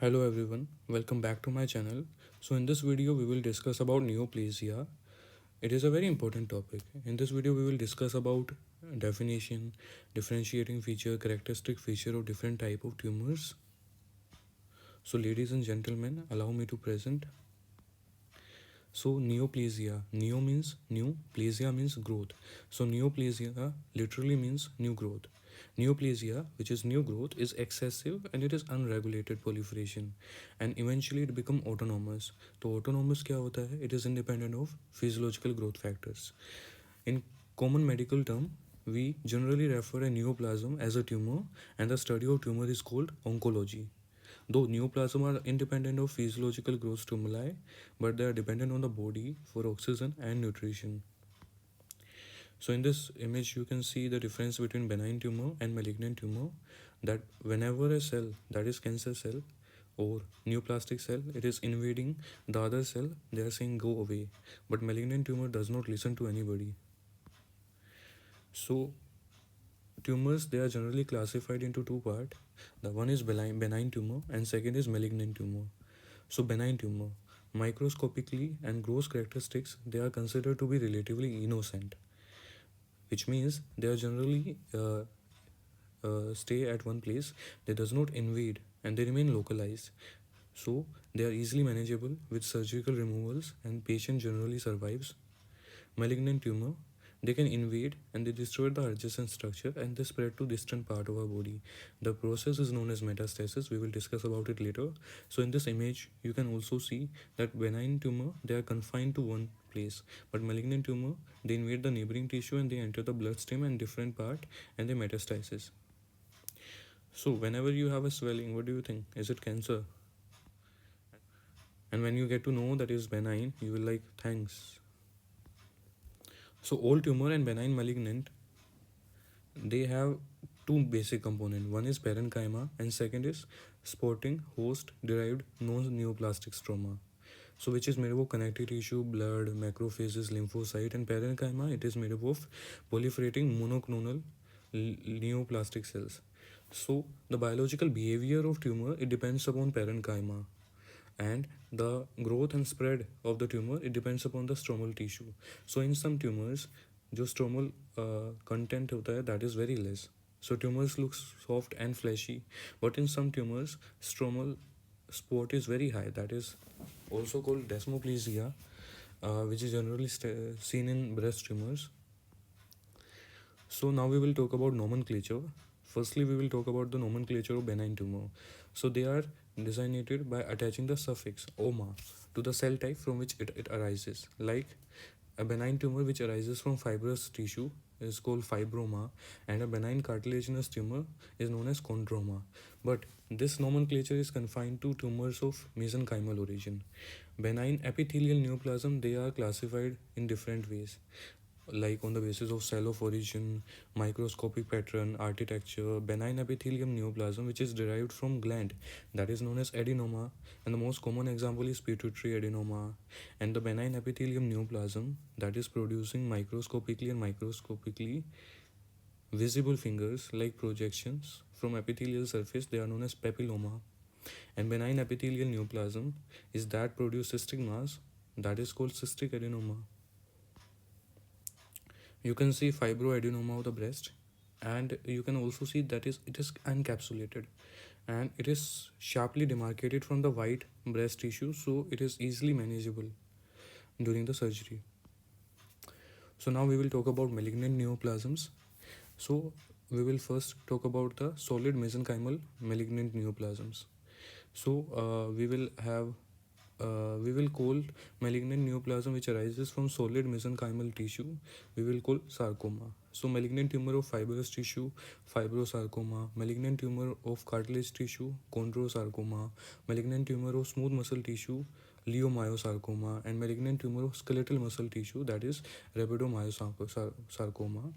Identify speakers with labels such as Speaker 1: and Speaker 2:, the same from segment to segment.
Speaker 1: Hello everyone, welcome back to my channel. So in this video we will discuss about neoplasia. It is a very important topic. In this video we will discuss about definition, differentiating feature, characteristic feature of different type of tumors. So ladies and gentlemen, allow me to present. So neoplasia, neo means new, plasia means growth. So neoplasia literally means new growth. Neoplasia, which is new growth, is excessive and it is unregulated proliferation, and eventually it become autonomous. तो autonomous क्या होता है? It is independent of physiological growth factors. In common medical term, we generally refer a neoplasm as a tumor, and the study of tumor is called oncology. Though neoplasm are independent of physiological growth stimuli, but they are dependent on the body for oxygen and nutrition. So in this image, you can see the difference between benign tumor and malignant tumor. That whenever a cell, that is cancer cell or neoplastic cell, it is invading the other cell, they are saying go away. But malignant tumor does not listen to anybody. So tumors, they are generally classified into two parts. The one is benign tumor and second is malignant tumor. So benign tumor, microscopically and gross characteristics, they are considered to be relatively innocent, which means they are generally stay at one place. They does not invade and they remain localized. So they are easily manageable with surgical removals and patient generally survives. Malignant tumor, they can invade and they destroy the adjacent structure and they spread to distant part of our body. The process is known as metastasis. We will discuss about it later. So in this image, you can also see that benign tumor, they are confined to one place, but malignant tumor, they invade the neighboring tissue and they enter the bloodstream and different part and they metastasis. So whenever you have a swelling, what do you think? Is it cancer? And when you get to know that is benign, you will like thanks. So all tumor and benign malignant, they have two basic components. One is parenchyma and second is sporting host derived non-neoplastic stroma. So which is made up of connective tissue, blood, macrophages, lymphocyte, and parenchyma, it is made up of proliferating monoclonal neoplastic cells. So the biological behavior of tumor, it depends upon parenchyma, and the growth and spread of the tumor, it depends upon the stromal tissue. So in some tumors, जो stromal content होता है, that is very less. So tumors look soft and fleshy, but in some tumors stromal spot is very high. That is also called desmoplasia, which is generally seen in breast tumors. So now we will talk about nomenclature. Firstly, we will talk about the nomenclature of benign tumor. So they are designated by attaching the suffix oma to the cell type from which it arises. Like a benign tumor which arises from fibrous tissue is called fibroma, and a benign cartilaginous tumor is known as chondroma. But this nomenclature is confined to tumors of mesenchymal origin. Benign epithelial neoplasm, they are classified in different ways, like on the basis of cell of origin, microscopic pattern, architecture. Benign epithelium neoplasm, which is derived from gland, that is known as adenoma, and the most common example is pituitary adenoma. And the benign epithelium neoplasm, that is producing microscopically and microscopically visible fingers like projections from epithelial surface, they are known as papilloma. And benign epithelial neoplasm is that produce cystic mass, that is called cystic adenoma. You can see fibroadenoma of the breast, and you can also see that it is encapsulated and it is sharply demarcated from the white breast tissue, so it is easily manageable during the surgery. So now we will talk about malignant neoplasms. So we will first talk about the solid mesenchymal malignant neoplasms. So we will call malignant neoplasm which arises from solid mesenchymal tissue, we will call sarcoma. So malignant tumor of fibrous tissue, fibrosarcoma. Malignant tumor of cartilage tissue, chondrosarcoma. Malignant tumor of smooth muscle tissue, leiomyosarcoma. And malignant tumor of skeletal muscle tissue, that is rhabdomyosarcoma.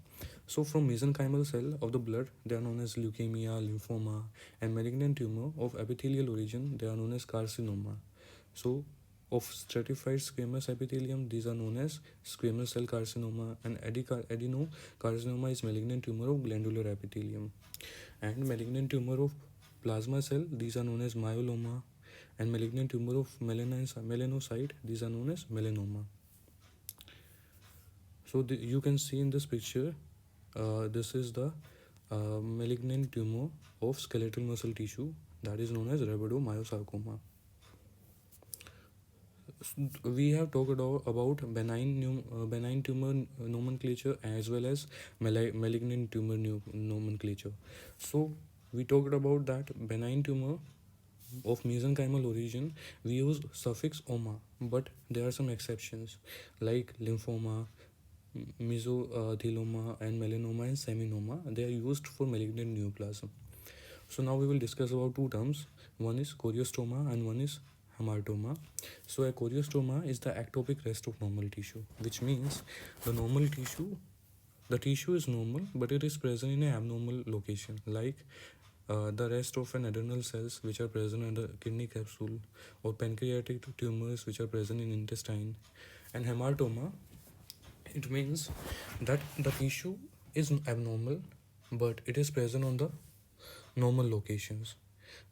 Speaker 1: So from mesenchymal cell of the blood, they are known as leukemia, lymphoma. And malignant tumor of epithelial origin, they are known as carcinoma. So of stratified squamous epithelium, these are known as squamous cell carcinoma, and adenocarcinoma is malignant tumor of glandular epithelium. And malignant tumor of plasma cell, these are known as myeloma. and malignant tumor of melanocyte, these are known as melanoma. So you can see in this picture, this is the malignant tumor of skeletal muscle tissue, that is known as rhabdomyosarcoma. We have talked about benign tumor nomenclature as well as malignant tumor nomenclature. So we talked about that benign tumor of mesenchymal origin, we use suffix oma, but there are some exceptions like lymphoma, mesothelioma, and melanoma and seminoma. They are used for malignant neoplasm. So now we will discuss about two terms. One is choriostoma and one is hamartoma. So a choriostoma is the ectopic rest of normal tissue, which means the tissue is normal, but it is present in an abnormal location, like the rest of an adrenal cells which are present in the kidney capsule, or pancreatic tumors which are present in intestine. And hamartoma, it means that the tissue is abnormal, but it is present on the normal locations,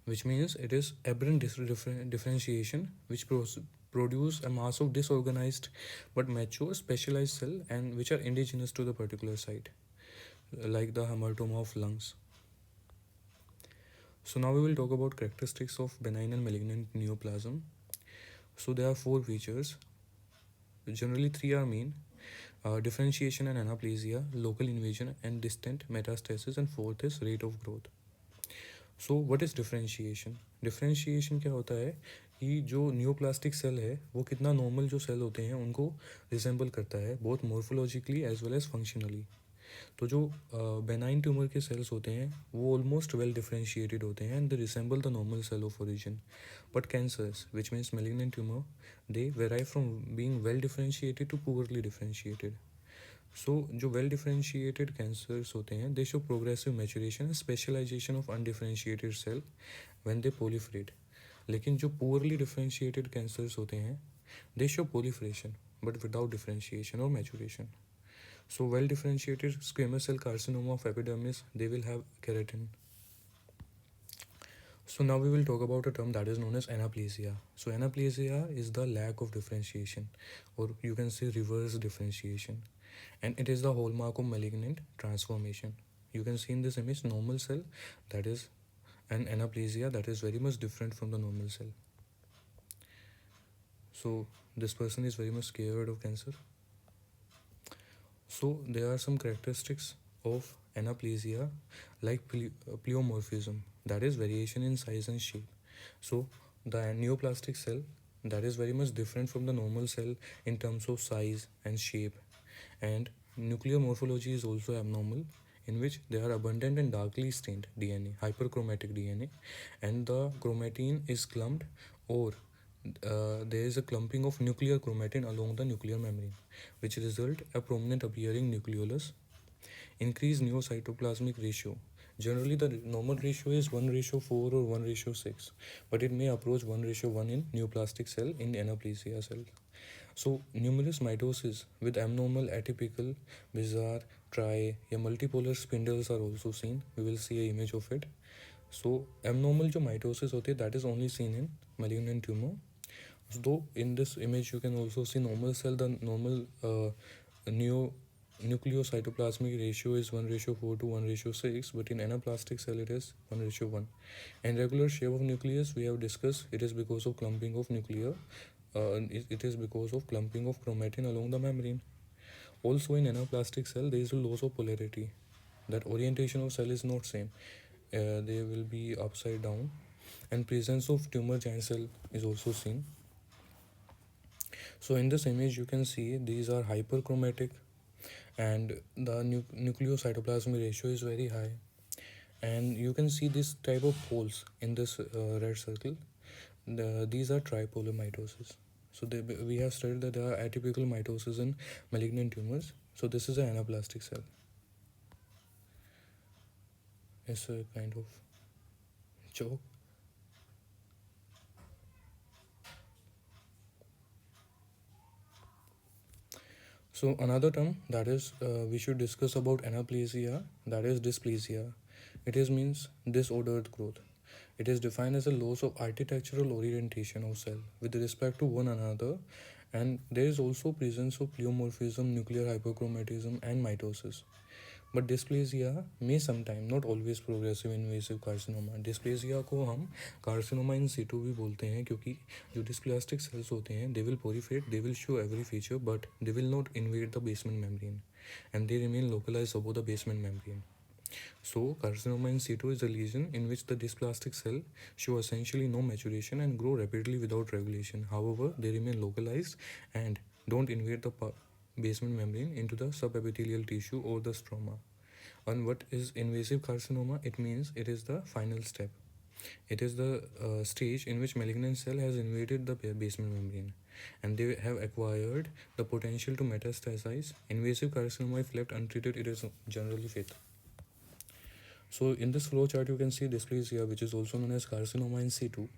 Speaker 1: which means it is aberrant differentiation which produce a mass of disorganized but mature specialized cell and which are indigenous to the particular site, like the hamartoma of lungs. So now we will talk about characteristics of benign and malignant neoplasm. So there are four features. Generally, three are main: differentiation and anaplasia, local invasion and distant metastasis, and fourth is rate of growth. So what is differentiation? Differentiation क्या होता है कि जो neoplastic cell है वो कितना normal जो cell होते हैं उनको रिसेंबल करता है, both morphologically as well as functionally. तो जो बेनाइन ट्यूमर के सेल्स होते हैं वो ऑलमोस्ट वेल डिफरेंशिएटेड होते हैं and they resemble the normal cell of origin. But cancers which means malignant tumour, they vary from being well differentiated to poorly differentiated. So जो well differentiated cancers होते हैं they show progressive maturation and specialisation of undifferentiated cell when they proliferate. लेकिन जो poorly differentiated cancers होते हैं they show proliferation but without differentiation और maturation. So well differentiated squamous cell carcinoma of epidermis, they will have keratin. So now we will talk about a term that is known as anaplasia. So anaplasia is the lack of differentiation, or you can say reverse differentiation, and it is the hallmark of malignant transformation. You can see in this image normal cell that is an anaplasia that is very much different from the normal cell. So this person is very much scared of cancer. So there are some characteristics of anaplasia like pleomorphism, that is variation in size and shape. So the neoplastic cell that is very much different from the normal cell in terms of size and shape, and nuclear morphology is also abnormal, in which they are abundant and darkly stained DNA, hyperchromatic DNA, and the chromatin is clumped, or there is a clumping of nuclear chromatin along the nuclear membrane, which result a prominent appearing nucleolus. Increased neocytoplasmic ratio. Generally, the normal ratio is 1:4 or 1:6, but it may approach 1:1 in neoplastic cell in anaplasia cell. So, numerous mitosis with abnormal, atypical, bizarre, tri, या multipolar spindles are also seen. We will see an image of it. So, abnormal जो mitosis होते हैं that is only seen in malignant tumor. Though in this image you can also see normal cell, the normal nucleocytoplasmic ratio is 1:4 to 1:6, but in anaplastic cell it is 1:1. And regular shape of nucleus we have discussed, it is because of clumping of nuclear, it is because of clumping of chromatin along the membrane. Also in anaplastic cell there is a loss of polarity, that orientation of cell is not same, they will be upside down, and presence of tumor giant cell is also seen. So in this image you can see these are hyperchromatic and the nucleocytoplasmic ratio is very high, and you can see this type of holes in this red circle. These are tripolar mitosis. So we have studied that there are atypical mitosis in malignant tumors. So this is an anaplastic cell. It's a kind of joke. So another term that is we should discuss about anaplasia, that is dysplasia. It is means disordered growth. It is defined as a loss of architectural orientation of cell with respect to one another, and there is also presence of pleomorphism, nuclear hyperchromatism, and mitosis. But dysplasia में sometime not always progressive invasive carcinoma. Dysplasia को हम carcinoma in situ भी बोलते हैं, क्योंकि जो dysplastic sales होते हैं they will proliferate, they will show every feature, but they will not invade the basement membrane and they remain localized above the basement membrane. So, carcinoma in situ is a lesion in which the dysplastic cell show essentially no maturation and grow rapidly without regulation. However, they remain localized and don't invade the basement membrane into the subepithelial tissue or the stroma. And what is invasive carcinoma? It means it is the final step. It is the stage in which malignant cell has invaded the basement membrane and they have acquired the potential to metastasize. Invasive carcinoma, if left untreated, it is generally fatal. So in this flow chart, you can see dysplasia, which is also known as carcinoma in situ.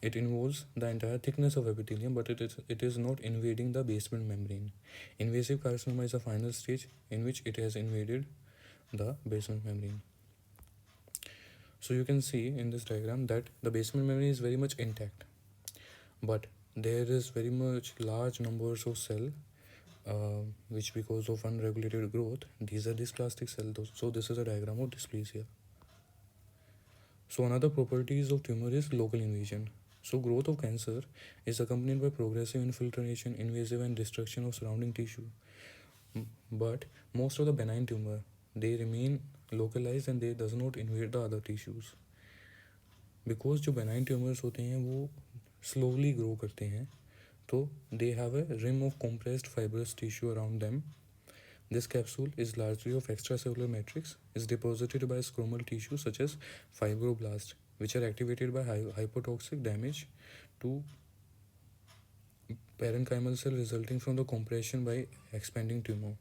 Speaker 1: It involves the entire thickness of epithelium, but it is not invading the basement membrane. Invasive carcinoma is a final stage in which it has invaded the basement membrane. So you can see in this diagram that the basement membrane is very much intact, but there is very much large numbers of cell which because of unregulated growth, these are dysplastic cells. So this is a diagram of dysplasia. So another properties of tumor is local invasion. So growth of cancer is accompanied by progressive infiltration, invasive and destruction of surrounding tissue. But most of the benign tumor, they remain localized and they does not invade the other tissues. Because जो benign tumours होते हैं वो slowly grow करते हैं, तो they have a rim of compressed fibrous tissue around them. This capsule is largely of extracellular matrix, is deposited by stromal tissue such as fibroblasts, which are activated by hypotoxic damage to parenchymal cell resulting from the compression by expanding tumor.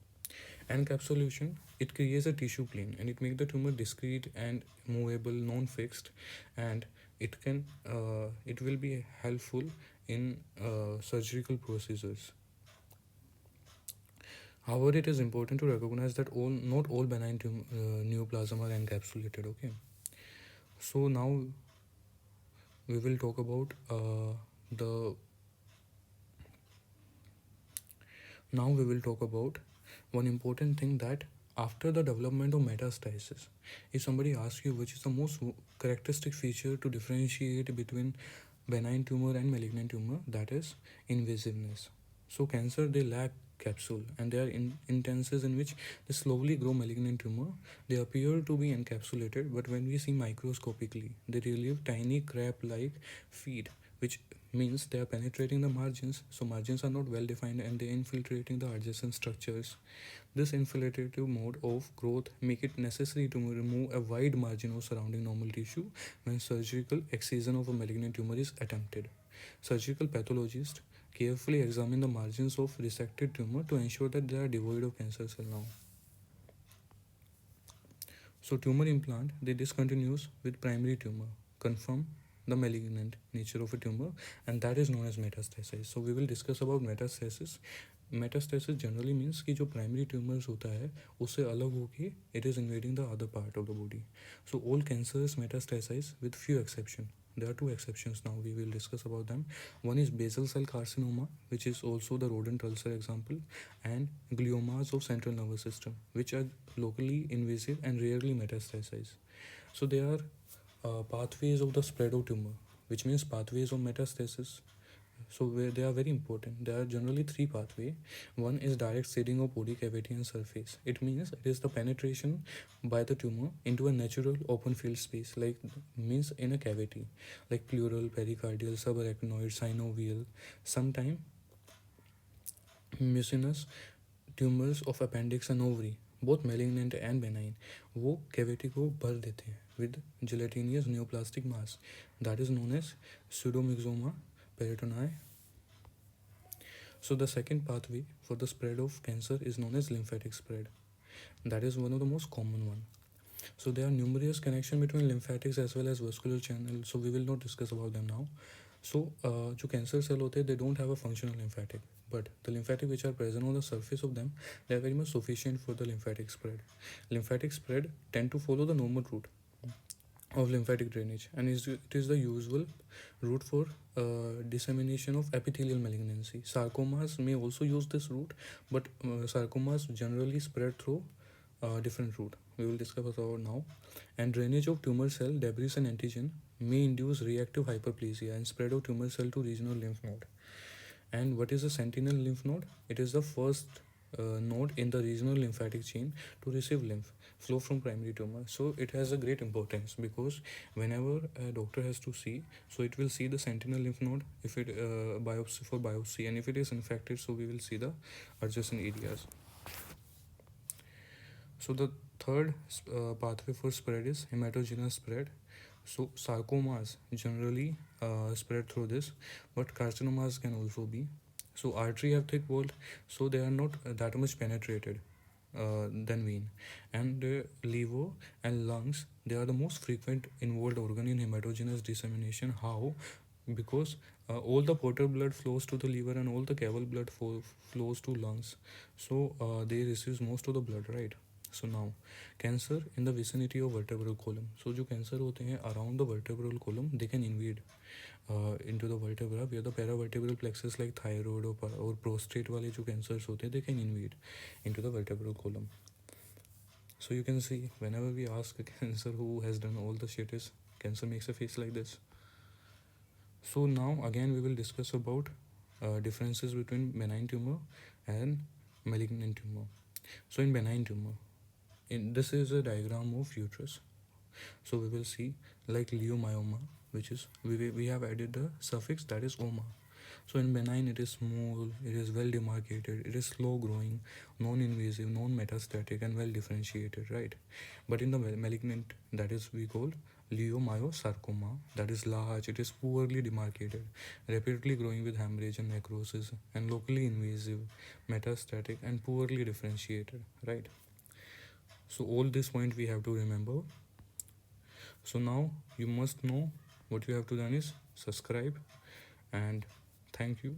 Speaker 1: Encapsulation, it creates a tissue plane and it makes the tumor discrete and movable, non-fixed, and it will be helpful in surgical procedures. However, it is important to recognize that not all benign neoplasm are encapsulated. Okay, so now we will talk about one important thing, that after the development of metastasis, if somebody asks you which is the most characteristic feature to differentiate between benign tumor and malignant tumor, that is invasiveness. So cancer, they lack capsule and they are instances in which they slowly grow malignant tumor. They appear to be encapsulated, but when we see microscopically, they relieve tiny crab-like feet, which means they are penetrating the margins. So margins are not well defined and they are infiltrating the adjacent structures. This infiltrative mode of growth make it necessary to remove a wide margin of surrounding normal tissue when surgical excision of a malignant tumor is attempted. Surgical pathologists carefully examine the margins of resected tumor to ensure that they are devoid of cancer cell now. So tumor implant, they discontinues with primary tumor, confirm the malignant nature of a tumor, and that is known as metastasis. So we will discuss about metastasis. Metastasis generally means कि जो primary tumors होता है उससे अलग होके it is invading the other part of the body. So all cancers metastasize with few exceptions. There are two exceptions now, we will discuss about them. One is basal cell carcinoma, which is also the rodent ulcer example, and gliomas of central nervous system, which are locally invasive and rarely metastasize. So there are pathways of the spread of tumor, which means pathways of metastasis. So they are very important. There are generally three pathways. One is direct seeding of body cavity and surface. It means it is the penetration by the tumor into a natural open field space, like means in a cavity, like pleural, pericardial, subarachnoid, synovial. Sometimes mucinous tumors of appendix and ovary, both malignant and benign, वो cavity को भर देते हैं with gelatinous neoplastic mass, that is known as pseudomyxoma peritonei. So the second pathway for the spread of cancer is known as lymphatic spread. That is one of the most common one. So there are numerous connections between lymphatics as well as vascular channels. So we will not discuss about them now. So जो cancer cell होते हैं, they don't have a functional lymphatic, but the lymphatic which are present on the surface of them, they are very much sufficient for the lymphatic spread. Lymphatic spread tend to follow the normal route. of lymphatic drainage, and it is the usual route for dissemination of epithelial malignancy. Sarcomas may also use this route, but sarcomas generally spread through different route. We will discuss about now. And drainage of tumor cell debris and antigen may induce reactive hyperplasia and spread of tumor cell to regional lymph node. And what is a sentinel lymph node? It is the first node in the regional lymphatic chain to receive lymph flow from primary tumor. So it has a great importance, because whenever a doctor has to see, so it will see the sentinel lymph node if it biopsy for biopsy, and if it is infected, so we will see the adjacent areas. So the third pathway for spread is hematogenous spread. So sarcomas generally spread through this, but carcinomas can also be. So artery have thick wall, so they are not that much penetrated than vein. And liver and lungs, they are the most frequent involved organ in hematogenous dissemination. How? Because all the portal blood flows to the liver and all the caval blood flows to lungs. So they receive most of the blood, right? So now cancer in the vicinity of vertebral column. So जो cancer होते हैं around the vertebral column, they can invade into the vertebra where the paravertebral plexus like thyroid or prostate वाले जो cancers होते हैं, they can invade into the vertebral column. So you can see whenever we ask a cancer who has done all the shit, is cancer makes a face like this. So now again we will discuss about differences between benign tumor and malignant tumor. So in benign tumor, this is a diagram of uterus. So we will see like leiomyoma, which is we have added the suffix that is oma. So in benign, it is small, it is well demarcated, it is slow growing, non-invasive, non-metastatic, and well differentiated, right? But in the malignant, that is we call leiomyosarcoma, that is large, it is poorly demarcated, rapidly growing with hemorrhage and necrosis, and locally invasive, metastatic, and poorly differentiated, right? So all this point we have to remember. So now you must know what you have to done is subscribe, and thank you.